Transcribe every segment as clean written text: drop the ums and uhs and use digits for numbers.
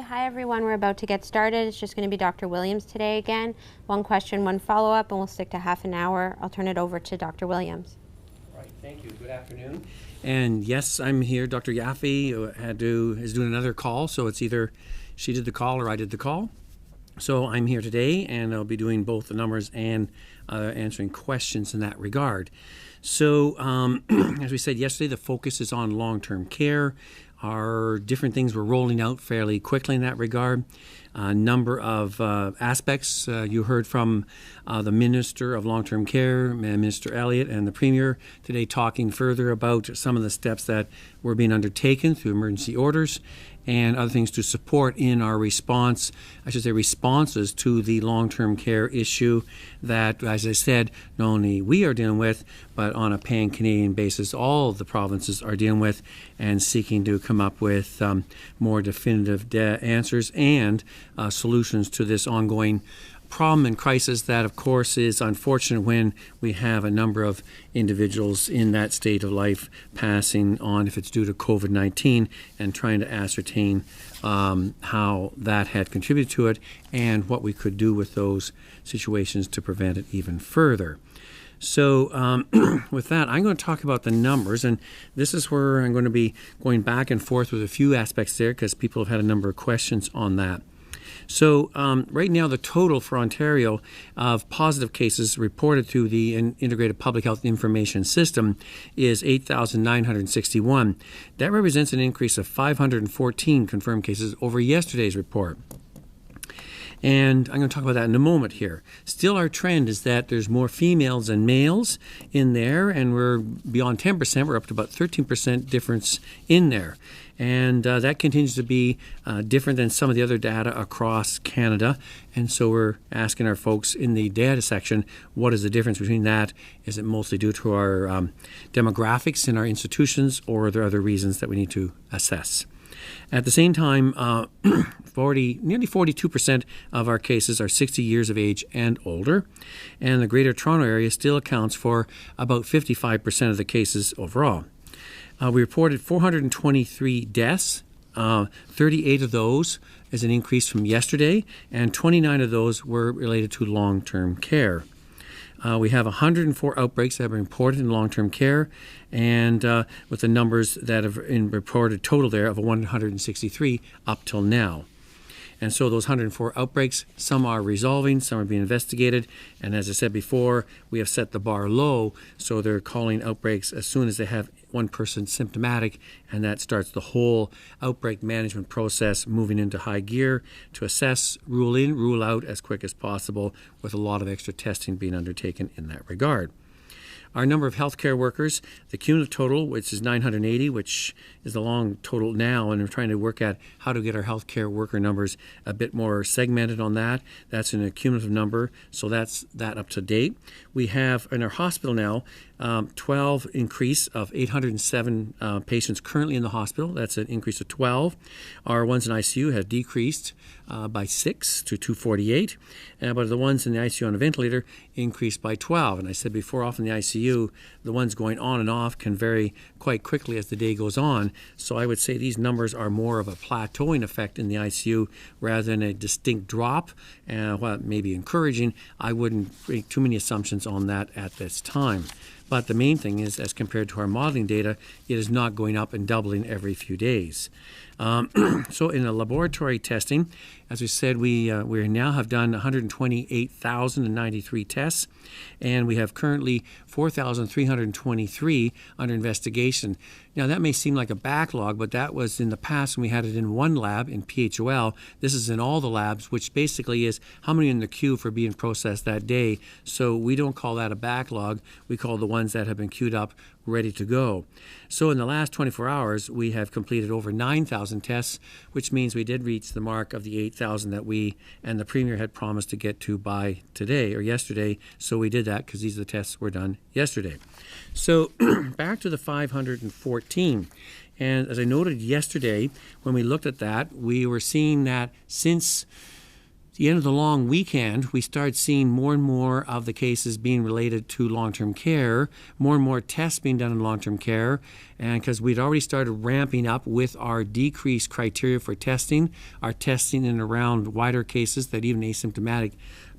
Hi, everyone. We're about to get started. It's just going to be Dr. Williams today again. One question, one follow-up, and we'll stick to half an hour. I'll turn it over to Dr. Williams. All right, thank you. Good afternoon. And yes, I'm here. Dr. Yaffe is doing another call, so it's either she did the call or I did the call. So I'm here today, and I'll be doing both the numbers and answering questions in that regard. So as we said yesterday, the focus is on long-term care. Our different things were rolling out fairly quickly in that regard. A number of aspects. You heard from the Minister of Long-Term Care, Minister Elliott, and the Premier today talking further about some of the steps that were being undertaken through emergency orders and other things to support in our response, responses to the long-term care issue that, as I said, not only we are dealing with, but on a pan-Canadian basis, all of the provinces are dealing with and seeking to come up with more definitive answers and solutions to this ongoing problem and crisis that, of course, is unfortunate when we have a number of individuals in that state of life passing on if it's due to COVID-19 and trying to ascertain how that had contributed to it and what we could do with those situations to prevent it even further. So with that, I'm going to talk about the numbers, and this is where I'm going to be going back and forth with a few aspects there because people have had a number of questions on that. So right now, the total for Ontario of positive cases reported through the Integrated Public Health Information System is 8,961. That represents an increase of 514 confirmed cases over yesterday's report. And I'm going to talk about that in a moment here. Still, our trend is that there's more females than males in there, and we're beyond 10%. We're up to about 13% difference in there. And that continues to be different than some of the other data across Canada. And so we're asking our folks in the data section, what is the difference between that? Is it mostly due to our demographics in our institutions, or are there other reasons that we need to assess? At the same time, nearly 42% of our cases are 60 years of age and older, and the Greater Toronto Area still accounts for about 55% of the cases overall. We reported 423 deaths. 38 of those is an increase from yesterday, and 29 of those were related to long-term care. We have 104 outbreaks that have been reported in long-term care, and with the numbers that have been reported total there of 163 up till now. And so those 104 outbreaks, some are resolving, some are being investigated, and as I said before, we have set the bar low, so they're calling outbreaks as soon as they have one person symptomatic, and that starts the whole outbreak management process moving into high gear to assess, rule in, rule out as quick as possible, with a lot of extra testing being undertaken in that regard. Our number of healthcare workers, the cumulative total, which is 980, which is the long total now, and we're trying to work at how to get our healthcare worker numbers a bit more segmented on that. That's an cumulative number, so that's that up to date. We have in our hospital now 12 increase of 807 patients currently in the hospital. That's an increase of 12. Our ones in ICU have decreased by 6 to 248, but the ones in the ICU on a ventilator increased by 12. And I said before, often the ICU, the ones going on and off can vary quite quickly as the day goes on. So I would say these numbers are more of a plateauing effect in the ICU rather than a distinct drop. While it may be encouraging, I wouldn't make too many assumptions on that at this time. But the main thing is, as compared to our modeling data, it is not going up and doubling every few days. So in the laboratory testing, as we said, we now have done 128,093 tests, and we have currently 4,323 under investigation. Now, that may seem like a backlog, but that was in the past when we had it in one lab in PHOL. This is in all the labs, which basically is how many in the queue for being processed that day. So we don't call that a backlog. We call the ones that have been queued up ready to go. So in the last 24 hours, we have completed over 9,000 tests, which means we did reach the mark of the 8,000 that we and the Premier had promised to get to by today or yesterday. So we did that because these are the tests were done yesterday. So back to the 514. And as I noted yesterday, when we looked at that, we were seeing that since the end of the long weekend, we started seeing more and more of the cases being related to long-term care, more and more tests being done in long-term care, and because we'd already started ramping up with our decreased criteria for testing, our testing in around wider cases that even asymptomatic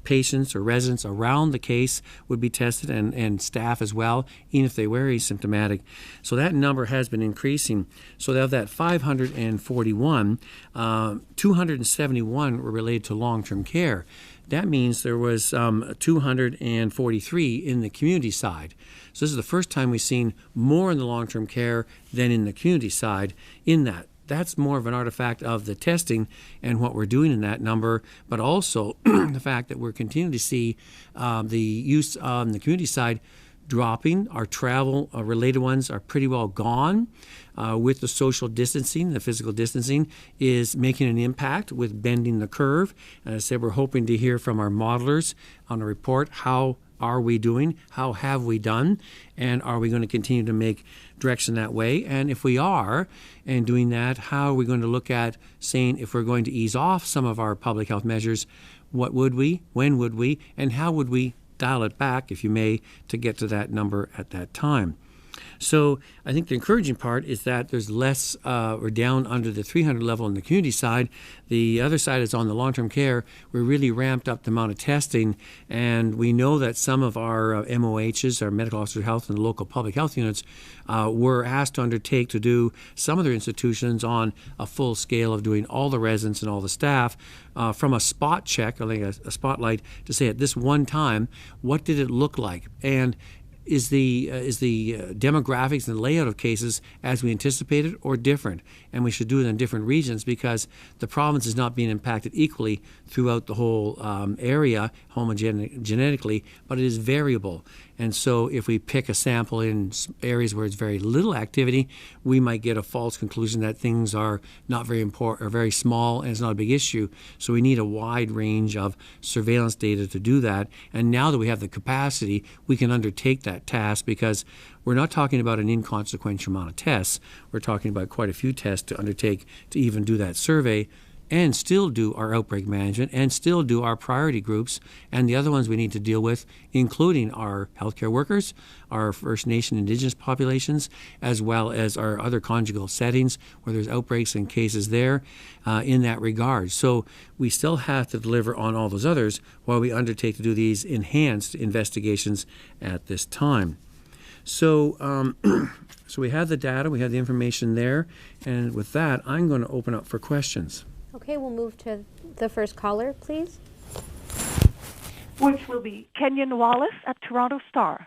patients or residents around the case would be tested, and staff as well, even if they were asymptomatic. So that number has been increasing. So of that 541, 271 were related to long-term care. That means there was 243 in the community side. So this is the first time we've seen more in the long-term care than in the community side in that. That's more of an artifact of the testing and what we're doing in that number, but also the fact that we're continuing to see the use on the community side dropping. Our travel-related ones are pretty well gone. With the social distancing, the physical distancing is making an impact with bending the curve. As I said, we're hoping to hear from our modelers on a report. How are we doing? How have we done? And are we going to continue to make direction that way? And if we are, and doing that, how are we going to look at saying if we're going to ease off some of our public health measures, what would we, when would we, and how would we dial it back, if you may, to get to that number at that time? So I think the encouraging part is that there's less, we're down under the 300 level on the community side. The other side is on the long-term care. We really ramped up the amount of testing, and we know that some of our MOHs, our medical officers of health, and the local public health units were asked to undertake to do some of their institutions on a full scale of doing all the residents and all the staff from a spot check, or like a spotlight, to say at this one time, what did it look like? And is the demographics and the layout of cases as we anticipated or different? And we should do it in different regions because the province is not being impacted equally throughout the whole area homogenetically, but it is variable. And so if we pick a sample in areas where it's very little activity, we might get a false conclusion that things are not very important or very small and it's not a big issue. So we need a wide range of surveillance data to do that. And now that we have the capacity, we can undertake that task because we're not talking about an inconsequential amount of tests. We're talking about quite a few tests to undertake to even do that survey and still do our outbreak management and still do our priority groups and the other ones we need to deal with, including our healthcare workers, our First Nation Indigenous populations, as well as our other conjugal settings where there's outbreaks and cases there in that regard. So we still have to deliver on all those others while we undertake to do these enhanced investigations at this time. So so we have the data, we have the information there, and with that, I'm going to open up for questions. Okay, we'll move to the first caller, please. Which will be Kenyon Wallace at Toronto Star.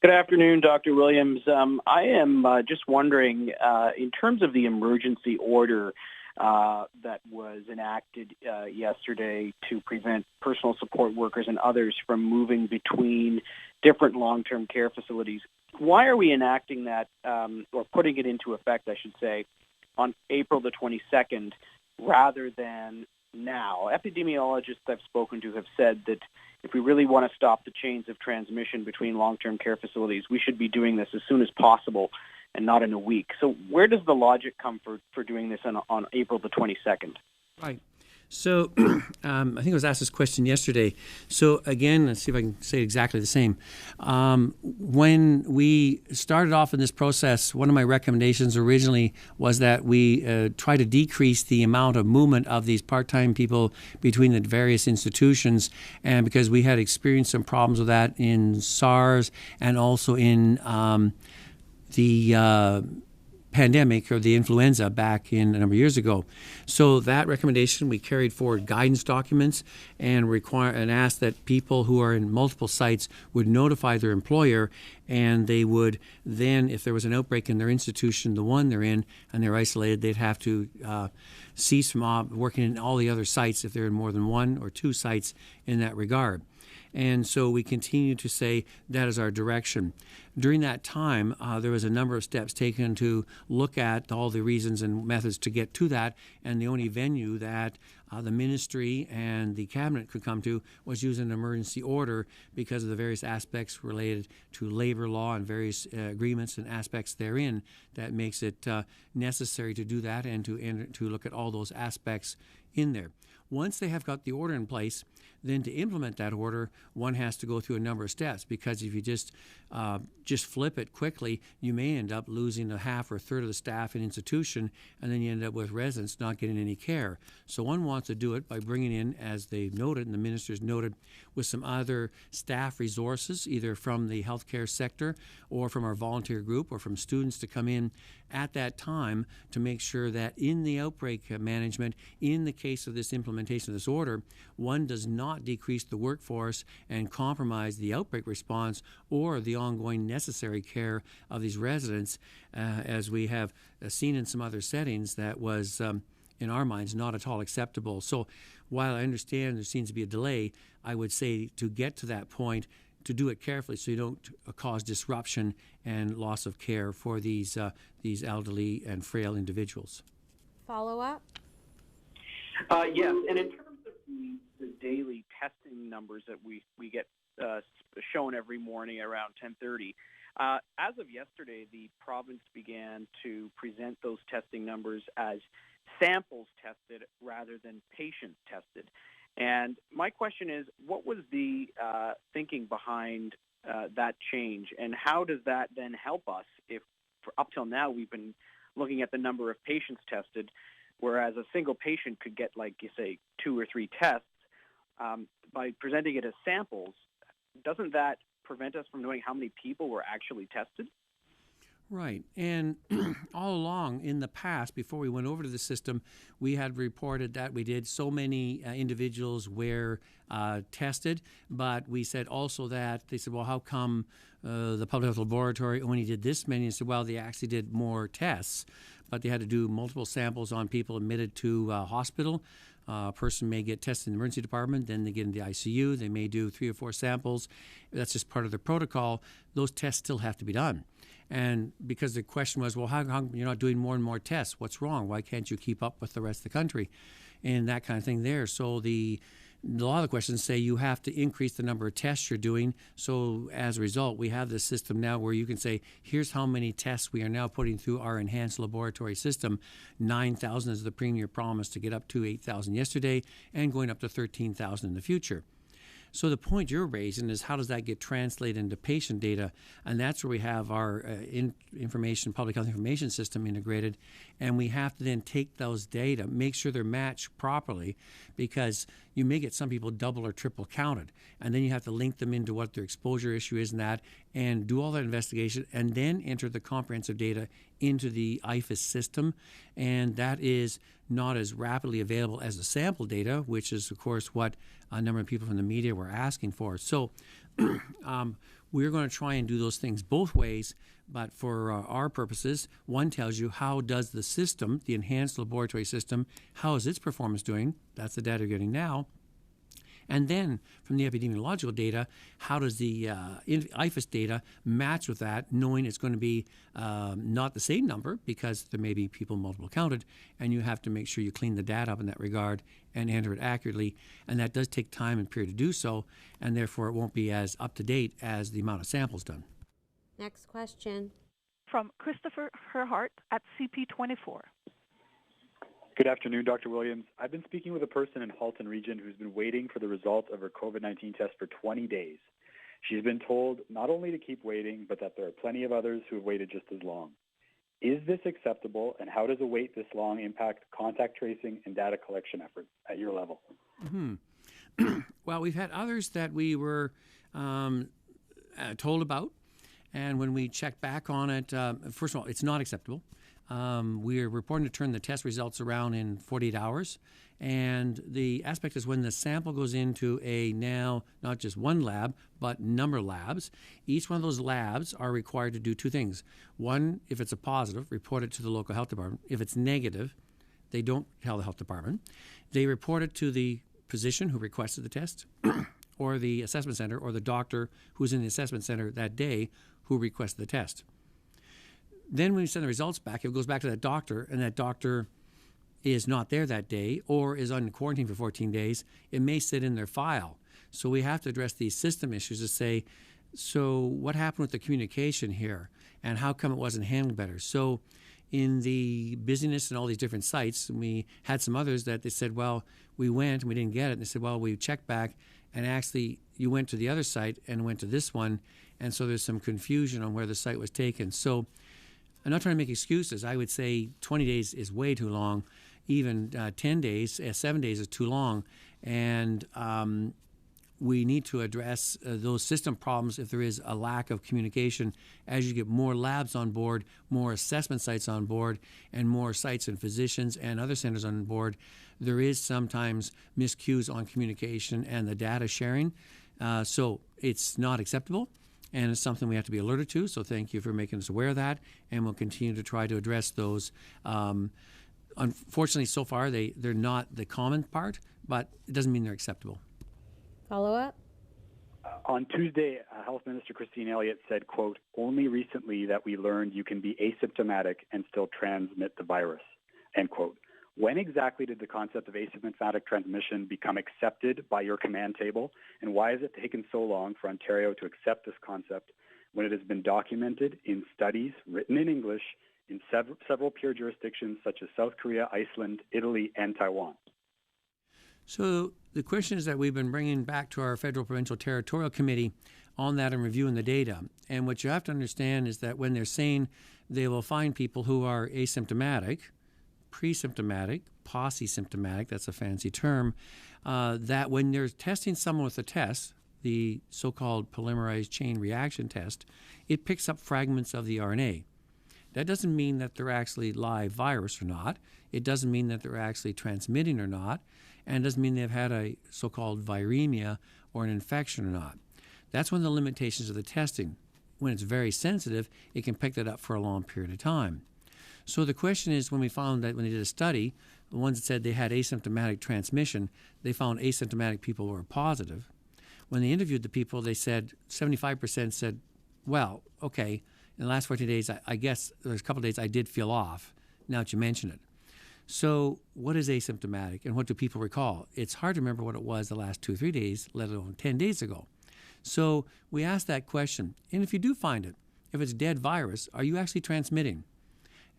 Good afternoon, Dr. Williams. I am just wondering, in terms of the emergency order that was enacted yesterday to prevent personal support workers and others from moving between different long-term care facilities, why are we enacting that, or putting it into effect, I should say, on April the 22nd rather than now? Epidemiologists I've spoken to have said that if we really want to stop the chains of transmission between long-term care facilities, we should be doing this as soon as possible and not in a week. So where does the logic come for doing this on April the 22nd? Right. So I think I was asked this question yesterday. So again, let's see if I can say exactly the same. When we started off in this process, one of my recommendations originally was that we try to decrease the amount of movement of these part-time people between the various institutions, and because we had experienced some problems with that in SARS and also in the pandemic or the influenza back in a number of years ago. So that recommendation, we carried forward guidance documents and asked that people who are in multiple sites would notify their employer, and they would then, if there was an outbreak in their institution, the one they're in, and they're isolated, they'd have to cease from working in all the other sites if they're in more than one or two sites in that regard. And so we continue to say that is our direction. During that time, there was a number of steps taken to look at all the reasons and methods to get to that, and the only venue that the ministry and the cabinet could come to was use an emergency order because of the various aspects related to labor law and various agreements and aspects therein that makes it necessary to do that and to look at all those aspects in there. Once they have got the order in place, then to implement that order, one has to go through a number of steps, because if you just flip it quickly, you may end up losing a half or a third of the staff in institution, and then you end up with residents not getting any care. So one wants to do it by bringing in, as they've noted and the ministers noted, with some other staff resources, either from the healthcare sector or from our volunteer group or from students to come in at that time to make sure that in the outbreak management, in the case of this implementation of this order, one does not decrease the workforce and compromise the outbreak response or the ongoing necessary care of these residents, as we have seen in some other settings that was, in our minds, not at all acceptable. So while I understand there seems to be a delay, I would say to get to that point, to do it carefully so you don't cause disruption and loss of care for these elderly and frail individuals. Follow up? Yes, and in terms of the daily testing numbers that we get shown every morning around 10:30, as of yesterday, the province began to present those testing numbers as samples tested rather than patients tested. And my question is, what was the thinking behind that change, and how does that then help us if, up till now, we've been looking at the number of patients tested, whereas a single patient could get, like you say, 2 or 3 tests. By presenting it as samples, doesn't that prevent us from knowing how many people were actually tested? Right. And all along in the past, before we went over to the system, we had reported that we did so many individuals were tested, but we said also that they said, well, how come the public health laboratory only did this many? And said, well, they actually did more tests, but they had to do multiple samples on people admitted to hospital. A person may get tested in the emergency department, then they get in the ICU. They may do 3 or 4 samples. That's just part of the protocol. Those tests still have to be done. And because the question was, well, how you're not doing more and more tests? What's wrong? Why can't you keep up with the rest of the country? And that kind of thing there. So a lot of the questions say you have to increase the number of tests you're doing. So as a result, we have this system now where you can say, here's how many tests we are now putting through our enhanced laboratory system. 9,000 is the premier promise to get up to 8,000 yesterday and going up to 13,000 in the future. So the point you're raising is how does that get translated into patient data? And that's where we have our public health information system integrated. And we have to then take those data, make sure they're matched properly, because you may get some people double or triple counted. And then you have to link them into what their exposure issue is and do all that investigation, and then enter the comprehensive data into the IFAS system. And that is not as rapidly available as the sample data, which is, of course, what a number of people from the media were asking for. So we're going to try and do those things both ways, but for our purposes, one tells you how does the system, the enhanced laboratory system, how is its performance doing? That's the data you're getting now. And then from the epidemiological data, how does the IFAS data match with that, knowing it's going to be not the same number because there may be people multiple counted, and you have to make sure you clean the data up in that regard and enter it accurately. And that does take time and period to do so, and therefore it won't be as up to date as the amount of samples done. Next question. From Christopher Herhart at CP24. Good afternoon, Dr. Williams. I've been speaking with a person in Halton Region who's been waiting for the results of her COVID-19 test for 20 days. She's been told not only to keep waiting, but that there are plenty of others who have waited just as long. Is this acceptable, and how does a wait this long impact contact tracing and data collection efforts at your level? Well, we've had others that we were told about, and when we check back on it, first of all, it's not acceptable. We are reporting to turn the test results around in 48 hours. And the aspect is when the sample goes into a now not just one lab, but number of labs, each one of those labs are required to do 2 things. One, if it's a positive, report it to the local health department. If it's negative, they don't tell the health department. They report it to the physician who requested the test or the assessment center or the doctor who's in the assessment center that day who requested the test. Then when we send the results back, it goes back to that doctor, and that doctor is not there that day or is on quarantine for 14 days. It may sit in their file. So we have to address these system issues to say, so what happened with the communication here, and how come it wasn't handled better? So in the busyness and all these different sites, we had some others that they said, well, we went and we didn't get it. And they said, well, we checked back, and actually you went to the other site and went to this one. And so there's some confusion on where the site was taken. So I'm not trying to make excuses. I would say 20 days is way too long. Even 10 days, 7 days is too long. And we need to address those system problems if there is a lack of communication as you get more labs on board, more assessment sites on board, and more sites and physicians and other centers on board. There is sometimes miscues on communication and the data sharing. So it's not acceptable, and it's something we have to be alerted to. So thank you for making us aware of that, and we'll continue to try to address those. Unfortunately, so far, they're not the common part, but it doesn't mean they're acceptable. Follow up? On Tuesday, Health Minister Christine Elliott said, quote, only recently that we learned you can be asymptomatic and still transmit the virus, end quote. When exactly did the concept of asymptomatic transmission become accepted by your command table, and why has it taken so long for Ontario to accept this concept when it has been documented in studies written in English in several peer jurisdictions such as South Korea, Iceland, Italy, and Taiwan? So the questions that we've been bringing back to our Federal Provincial Territorial Committee on that and reviewing the data. And what you have to understand is that when they're saying they will find people who are asymptomatic, pre-symptomatic, posse-symptomatic, that's a fancy term, that when they're testing someone with a test, the so-called polymerase chain reaction test, it picks up fragments of the RNA. That doesn't mean that they're actually live virus or not. It doesn't mean that they're actually transmitting or not. And it doesn't mean they've had a so-called viremia or an infection or not. That's one of the limitations of the testing. When it's very sensitive, it can pick that up for a long period of time. So the question is, when we found that when they did a study, the ones that said they had asymptomatic transmission, they found asymptomatic people were positive. When they interviewed the people, they said 75% said, well, okay, in the last 14 days, I guess there's a couple of days I did feel off, now that you mention it. So what is asymptomatic, and what do people recall? It's hard to remember what it was the last 2 or 3 days, let alone 10 days ago. So we asked that question, and if you do find it, if it's dead virus, are you actually transmitting?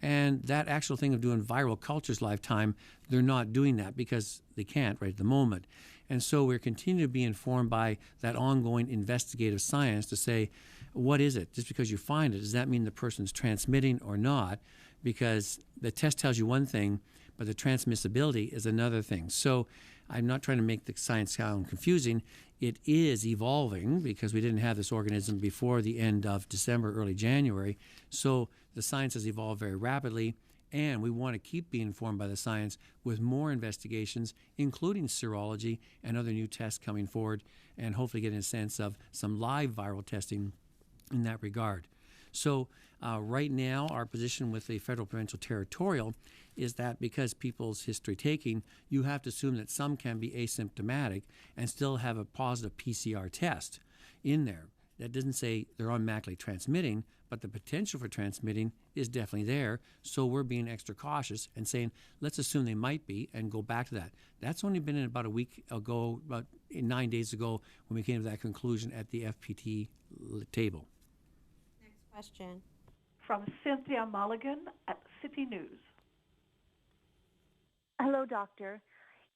And that actual thing of doing viral cultures lifetime, they're not doing that because they can't right at the moment. And so we're continuing to be informed by that ongoing investigative science to say, what is it? Just because you find it, does that mean the person's transmitting or not? Because the test tells you one thing, but the transmissibility is another thing. So I'm not trying to make the science sound confusing. It is evolving because we didn't have this organism before the end of December, early January. So the science has evolved very rapidly, and we want to keep being informed by the science with more investigations, including serology and other new tests coming forward, and hopefully getting a sense of some live viral testing in that regard. So right now, our position with the Federal Provincial Territorial is that because people's history taking, you have to assume that some can be asymptomatic and still have a positive PCR test in there. That doesn't say they're automatically transmitting, but the potential for transmitting is definitely there. So we're being extra cautious and saying, let's assume they might be and go back to that. That's only been in about a week ago, about 9 days ago, when we came to that conclusion at the FPT table. Next question. From Cynthia Mulligan at City News. Hello, doctor.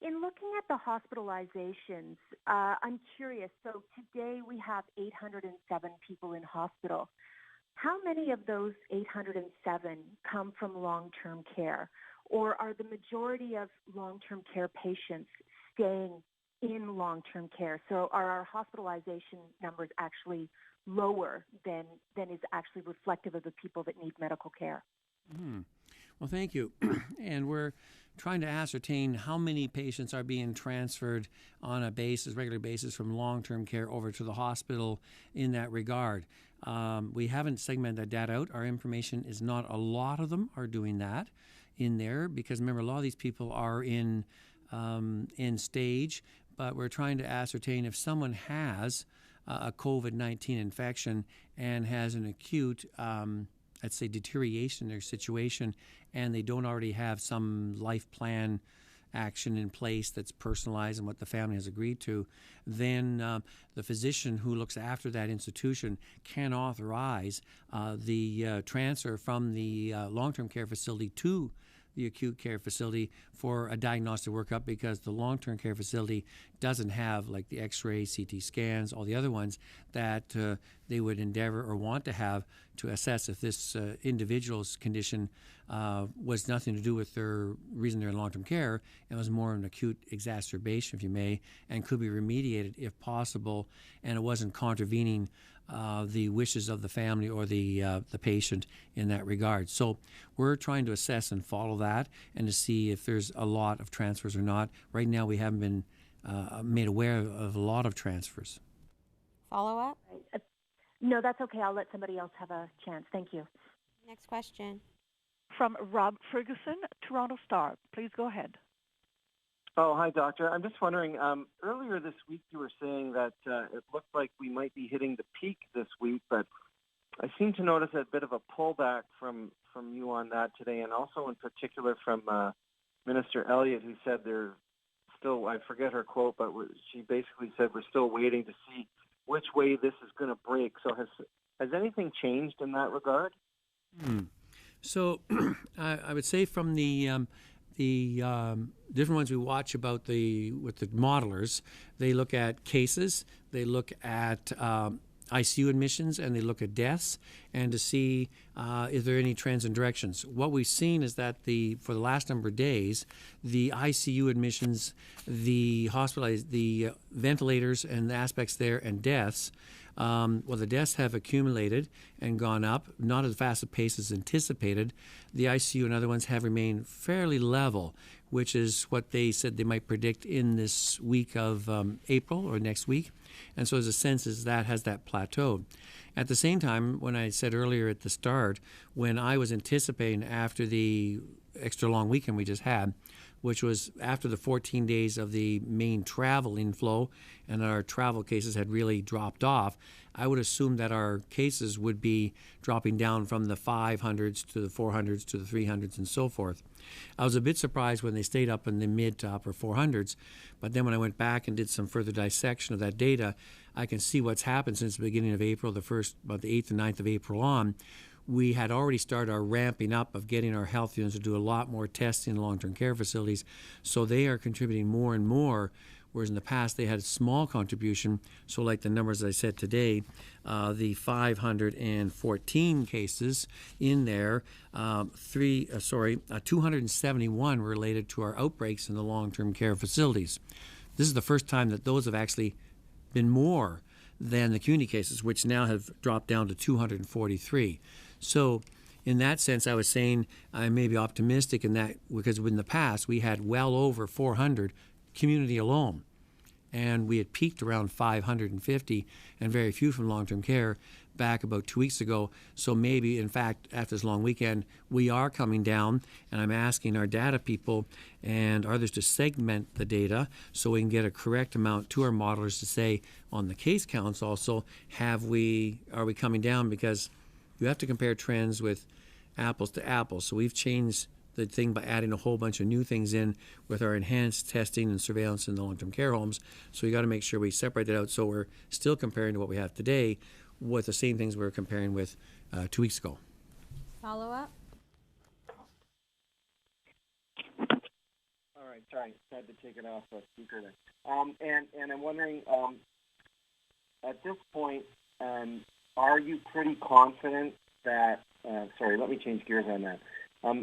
In looking at the hospitalizations, I'm curious. So today we have 807 people in hospital. How many of those 807 come from long-term care? Or are the majority of long-term care patients staying in long-term care? So are our hospitalization numbers actually lower than is actually reflective of the people that need medical care? Well, thank you. And we're trying to ascertain how many patients are being transferred on a regular basis from long-term care over to the hospital in that regard. We haven't segmented that data out. Our information is not a lot of them are doing that in there because, remember, a lot of these people are in stage, but we're trying to ascertain if someone has a COVID-19 infection and has an acute, let's say, deterioration in their situation, and they don't already have some life plan action in place that's personalized and what the family has agreed to, then the physician who looks after that institution can authorize the transfer from the long-term care facility to the acute care facility for a diagnostic workup, because the long-term care facility doesn't have like the x-ray, CT scans, all the other ones that they would endeavor or want to have to assess if this individual's condition was nothing to do with their reason they're in long-term care and was more an acute exacerbation, if you may, and could be remediated if possible, and it wasn't contravening the wishes of the family or the patient in that regard. So we're trying to assess and follow that and to see if there's a lot of transfers or not. Right now we haven't been made aware of a lot of transfers. Follow up? No, that's okay. I'll let somebody else have a chance. Thank you. Next question. From Rob Ferguson, Toronto Star. Please go ahead. Oh, hi, doctor. I'm just wondering, earlier this week you were saying that it looked like we might be hitting the peak this week, but I seem to notice a bit of a pullback from you on that today, and also in particular from Minister Elliott, who said they're still, I forget her quote, but she basically said we're still waiting to see which way this is going to break. So has anything changed in that regard? So I would say from the different ones we watch about with the modelers, they look at cases, they look at ICU admissions, and they look at deaths, and to see if there are any trends and directions. What we've seen is that for the last number of days, the ICU admissions, the hospitalized, the ventilators and the aspects there, and deaths, the deaths have accumulated and gone up, not as fast a pace as anticipated. The ICU and other ones have remained fairly level, which is what they said they might predict in this week of April or next week. And so there's a sense is that has that plateaued. At the same time, when I said earlier at the start, when I was anticipating after the extra long weekend we just had, which was after the 14 days of the main travel inflow and our travel cases had really dropped off, I would assume that our cases would be dropping down from the 500s to the 400s to the 300s and so forth. I was a bit surprised when they stayed up in the mid to upper 400s, but then when I went back and did some further dissection of that data, I can see what's happened since the beginning of April, about the 8th and 9th of April on. We had already started our ramping up of getting our health units to do a lot more testing in long-term care facilities, so they are contributing more and more, whereas in the past they had a small contribution. So like the numbers I said today, the 514 cases in there, 271 related to our outbreaks in the long-term care facilities. This is the first time that those have actually been more than the community cases, which now have dropped down to 243. So in that sense, I was saying I may be optimistic in that, because in the past we had well over 400 community alone, and we had peaked around 550 and very few from long-term care back about 2 weeks ago. So maybe, in fact, after this long weekend, we are coming down, and I'm asking our data people and others to segment the data so we can get a correct amount to our modelers to say on the case counts also, are we coming down? Because you have to compare trends with apples to apples. So we've changed the thing by adding a whole bunch of new things in with our enhanced testing and surveillance in the long-term care homes. So you got to make sure we separate that out so we're still comparing to what we have today with the same things we were comparing with 2 weeks ago. Follow up? All right, sorry, I had to take it off the speaker there. And I'm wondering, at this point, are you pretty confident that, let me change gears on that.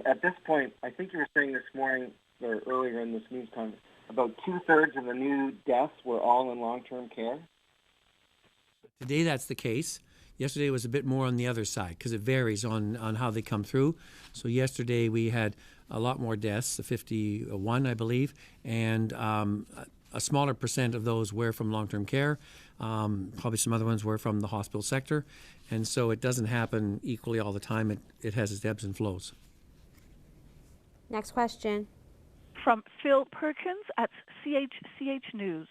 At this point, I think you were saying this morning or earlier in this news conference, about 2/3 of the new deaths were all in long-term care? Today that's the case. Yesterday was a bit more on the other side because it varies on how they come through. So yesterday we had a lot more deaths, 51 I believe, and a smaller percent of those were from long-term care. Probably some other ones were from the hospital sector. And so it doesn't happen equally all the time. It has its ebbs and flows. Next question. from Phil Perkins at CHCH News.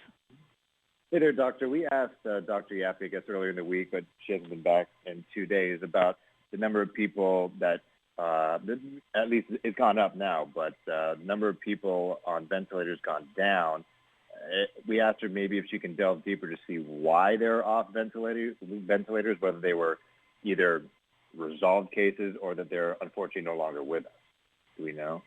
Hey there, Doctor. We asked Dr. Yaffe, I guess, earlier in the week, but she hasn't been back in 2 days, about the number of people that, at least it's gone up now, but the number of people on ventilators gone down. We asked her maybe if she can delve deeper to see why they're off ventilators, whether they were either resolved cases or that they're unfortunately no longer with us. Do we know?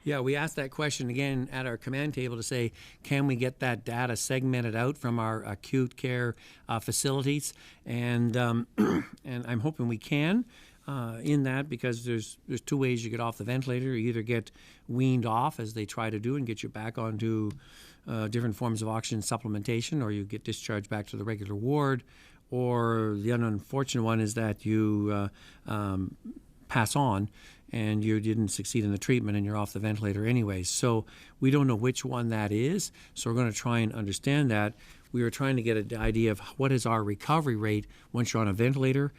Yeah, we asked that question again at our command table to say, can we get that data segmented out from our acute care facilities? And and I'm hoping we can in that, because there's two ways you get off the ventilator. You either get weaned off, as they try to do, and get you back onto different forms of oxygen supplementation, or you get discharged back to the regular ward, or the unfortunate one is that you pass on and you didn't succeed in the treatment and you're off the ventilator anyways. So we don't know which one that is, so we're going to try and understand that. We were trying to get an idea of what is our recovery rate once you're on a ventilator.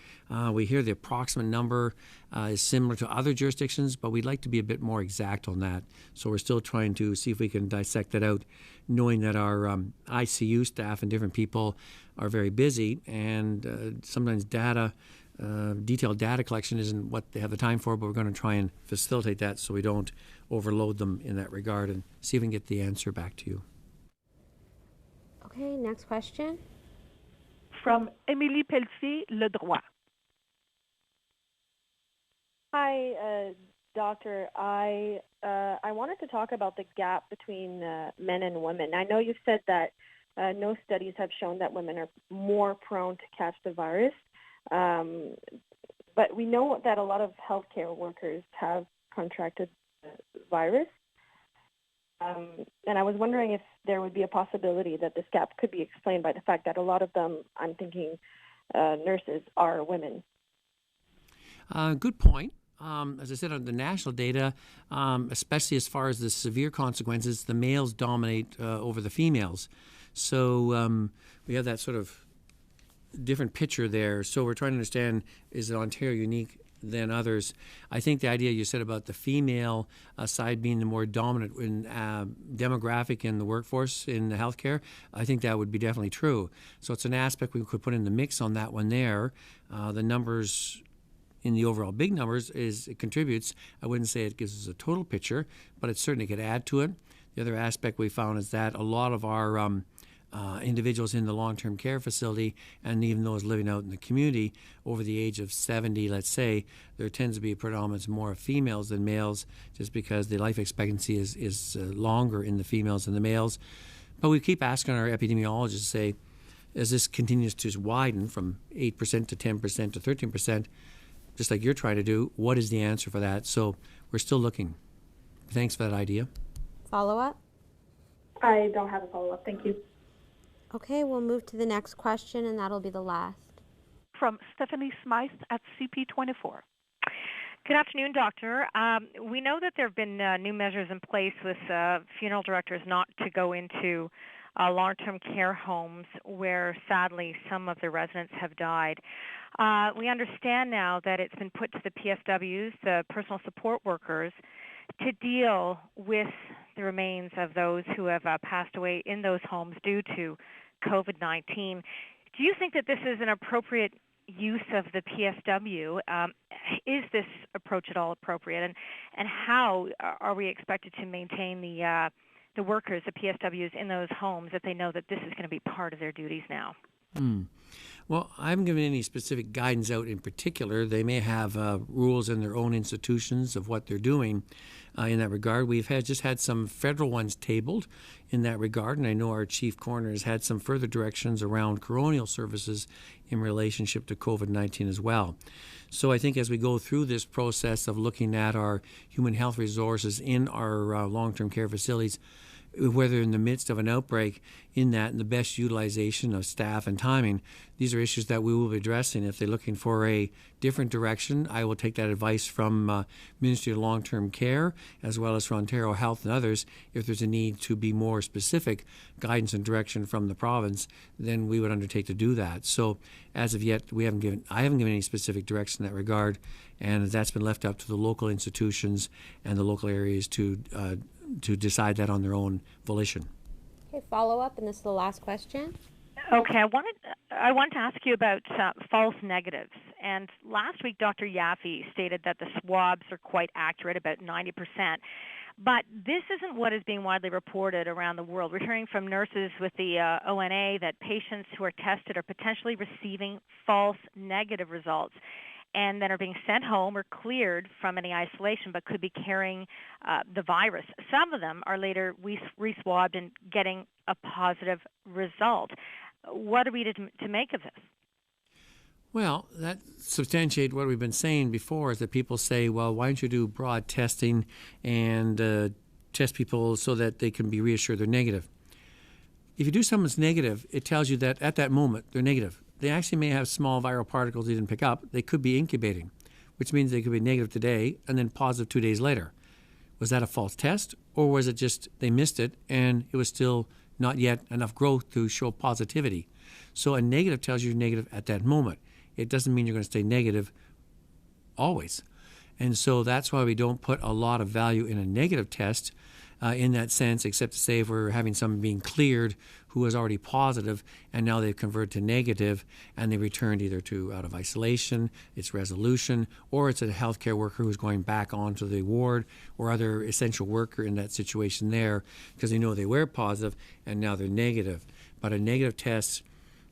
We hear the approximate number is similar to other jurisdictions, but we'd like to be a bit more exact on that. So we're still trying to see if we can dissect that out, knowing that our ICU staff and different people are very busy, and sometimes detailed data collection isn't what they have the time for, but we're going to try and facilitate that so we don't overload them in that regard, and see if we can get the answer back to you. Okay, next question. From Émilie Pelletier, Le Droit. Hi, Doctor. I wanted to talk about the gap between men and women. I know you said that no studies have shown that women are more prone to catch the virus, but we know that a lot of healthcare workers have contracted the virus. And I was wondering if there would be a possibility that this gap could be explained by the fact that a lot of them, I'm thinking nurses, are women. Good point. As I said, on the national data, especially as far as the severe consequences, the males dominate over the females. So we have that sort of different picture there. So we're trying to understand, is Ontario unique than others? I think the idea you said about the female side being the more dominant in demographic in the workforce in the healthcare, I think that would be definitely true. So it's an aspect we could put in the mix on that one there. The numbers in the overall big numbers it contributes. I wouldn't say it gives us a total picture, but it certainly could add to it. The other aspect we found is that a lot of our individuals in the long-term care facility, and even those living out in the community over the age of 70, let's say, there tends to be a predominance more of females than males, just because the life expectancy is longer in the females than the males. But we keep asking our epidemiologists to say, as this continues to widen from 8% to 10% to 13%, just like you're trying to do, what is the answer for that? So we're still looking. Thanks for that idea. Follow-up? I don't have a follow-up. Thank you. Okay, we'll move to the next question, and that'll be the last. From Stephanie Smythe at CP24. Good afternoon, Doctor. We know that there have been new measures in place with funeral directors not to go into long-term care homes where, sadly, some of the residents have died. We understand now that it's been put to the PSWs, the personal support workers, to deal with the remains of those who have passed away in those homes due to COVID-19. Do you think that this is an appropriate use of the PSW? Is this approach at all appropriate? And how are we expected to maintain the workers, the PSWs in those homes, if they know that this is going to be part of their duties now? Well, I haven't given any specific guidance out in particular. They may have rules in their own institutions of what they're doing in that regard. We've just had some federal ones tabled in that regard, and I know our chief coroner has had some further directions around coronial services in relationship to COVID-19 as well. So I think as we go through this process of looking at our human health resources in our long-term care facilities, whether in the midst of an outbreak, in that and the best utilization of staff and timing, these are issues that we will be addressing. If they're looking for a different direction, I will take that advice from Ministry of Long-Term Care as well as from Ontario Health and others. If there's a need to be more specific guidance and direction from the province, then we would undertake to do that. So as of yet, I haven't given any specific direction in that regard, and that's been left up to the local institutions and the local areas to to decide that on their own volition. Okay, follow up, and this is the last question. Okay, I wanted to ask you about false negatives. And last week, Dr. Yaffe stated that the swabs are quite accurate, about 90%. But this isn't what is being widely reported around the world. We're hearing from nurses with the ONA that patients who are tested are potentially receiving false negative results and then are being sent home or cleared from any isolation but could be carrying the virus. Some of them are later re-swabbed and getting a positive result. What are we to make of this? Well, that substantiates what we've been saying before, is that people say, well, why don't you do broad testing and test people so that they can be reassured they're negative? If you do something that's negative, it tells you that at that moment they're negative. They actually may have small viral particles they didn't pick up. They could be incubating, which means they could be negative today and then positive 2 days later. Was that a false test, or was it just they missed it and it was still not yet enough growth to show positivity? So a negative tells you you're negative at that moment. It doesn't mean you're going to stay negative always. And so that's why we don't put a lot of value in a negative test in that sense, except to say if we're having someone being cleared who was already positive and now they've converted to negative and they returned either to out of isolation, it's resolution, or it's a healthcare worker who's going back onto the ward or other essential worker in that situation there because they know they were positive and now they're negative. But a negative test,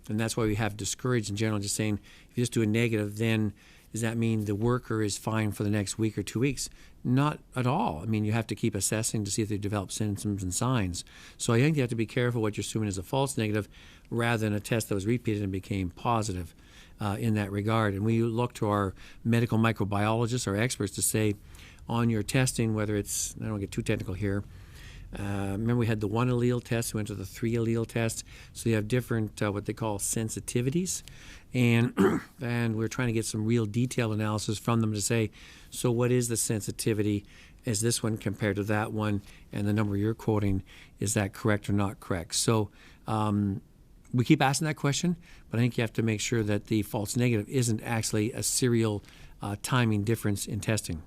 and that's why we have discouraged in general, just saying if you just do a negative, then does that mean the worker is fine for the next week or 2 weeks? Not at all. I mean, you have to keep assessing to see if they develop symptoms and signs. So I think you have to be careful what you're assuming is a false negative rather than a test that was repeated and became positive in that regard. And we look to our medical microbiologists, our experts, to say on your testing, whether it's, I don't get too technical here, remember we had the 1 allele test, we went to the 3 allele test. So you have different, what they call sensitivities. And we're trying to get some real detailed analysis from them to say, so what is the sensitivity? Is this one compared to that one? And the number you're quoting, is that correct or not correct? So we keep asking that question, but I think you have to make sure that the false negative isn't actually a serial timing difference in testing.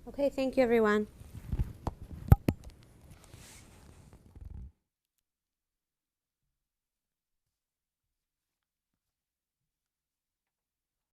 Okay, thank you, everyone.